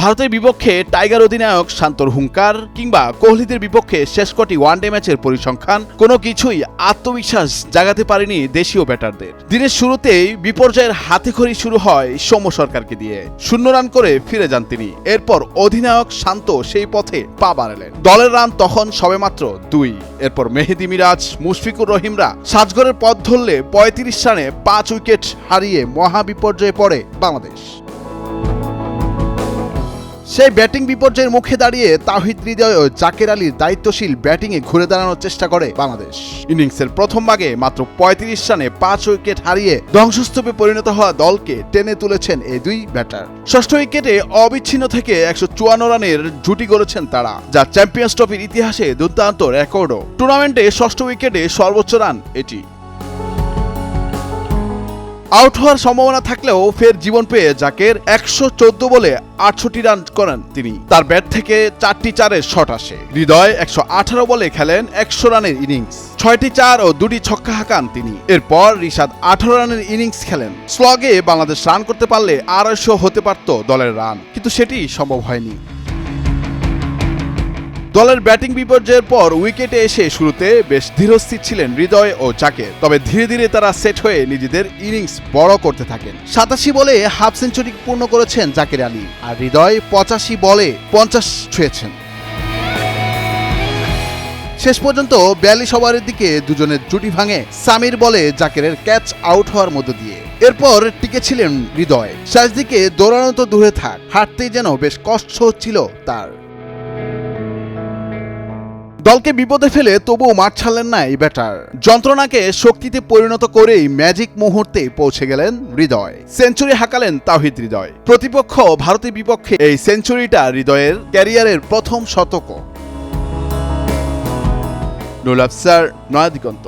ভারতের বিপক্ষে টাইগার অধিনায়ক শান্তর হুঙ্কার কিংবা কোহলিদের বিপক্ষে শেষ কটি ওয়ানডে ম্যাচের পরিসংখ্যান কোনো কিছুই আত্মবিশ্বাস জাগাতে পারেনি দেশীয় ব্যাটারদের। দিনের শুরুতেই বিপর্যয়ের হাতেখড়ি শুরু হয় সৌম্য সরকারকে দিয়ে। 0 রান করে ফিরে যান তিনি। এরপর অধিনায়ক শান্ত সেই পথে পা বাড়ালেন। দলের রান তখন সবেমাত্র 2। এরপর মেহেদী মিরাজ, মুশফিকুর রহিমরা সাজঘরের পথ ধরলে 35 রানে 5 উইকেট হারিয়ে মহা বিপর্যয়ে পড়ে বাংলাদেশ। সেই ব্যাটিং বিপর্যয়ের মুখে দাঁড়িয়ে তাওহিদ হৃদয় ও জাকের আলীর দায়িত্বশীল ব্যাটিংয়ে ঘুরে দাঁড়ানোর চেষ্টা করে বাংলাদেশ। ইনিংসের প্রথম ভাগে মাত্র 35 রানে 5 উইকেট হারিয়ে ধ্বংসস্তূপে পরিণত হওয়া দলকে টেনে তুলেছেন এই দুই ব্যাটার। ষষ্ঠ উইকেটে অবিচ্ছিন্ন থেকে 154 রানের জুটি গড়েছেন তারা, যা চ্যাম্পিয়ন্স ট্রফির ইতিহাসে দুর্দান্ত রেকর্ডও। টুর্নামেন্টে ষষ্ঠ উইকেটে সর্বোচ্চ রান এটি। আউট হওয়ার সম্ভাবনা থাকলেও ফের জীবন পেয়ে জাকের 114 বলে 68 রান করেন তিনি। তার ব্যাট থেকে 4টি 4-এর শট আসে। হৃদয় 118 বলে খেলেন 100 রানের ইনিংস, 6টি 4 ও 2টি ছক্কা হাঁকান তিনি। এরপর রিশাদ 18 রানের ইনিংস খেলেন। স্লগে বাংলাদেশ রান করতে পারলে 250 হতে পারত দলের রান, কিন্তু সেটি সম্ভব হয়নি। দলের ব্যাটিং বিপর্যয়ের পর উইকেটে এসে শুরুতে বেশ ধীরস্থির ছিলেন হৃদয় ও জাকের। তবে ধীরে ধীরে তারা সেট হয়ে নিজেদের ইনিংস বড় করতে থাকেন। 87 বলে হাফ সেঞ্চুরি পূর্ণ করেছেন জাকের আলী, আর হৃদয় 85 বলে 50 ছুঁয়েছেন। শেষ পর্যন্ত 42 ওভারের দিকে দুজনের জুটি ভাঙে সামির বলে জাকেরের ক্যাচ আউট হওয়ার মধ্য দিয়ে। এরপর টিকেছিলেন হৃদয়। শেষ দিকে দৌড়ানো তো দূরে থাক, হাঁটতেই যেন বেশ কষ্ট হচ্ছিল তার। দলকে বিপদে ফেলে তবুও মাঠ ছাড়লেন না এই ব্যাটার। যন্ত্রণাকে শক্তিতে পরিণত করেই ম্যাজিক মুহূর্তে পৌঁছে গেলেন হৃদয়। সেঞ্চুরি হাঁকালেন তাওহিদ হৃদয়। প্রতিপক্ষ ভারতের বিপক্ষে এই সেঞ্চুরিটা হৃদয়ের ক্যারিয়ারের প্রথম শতক। নুরুল আফসার, নয়া দিগন্ত।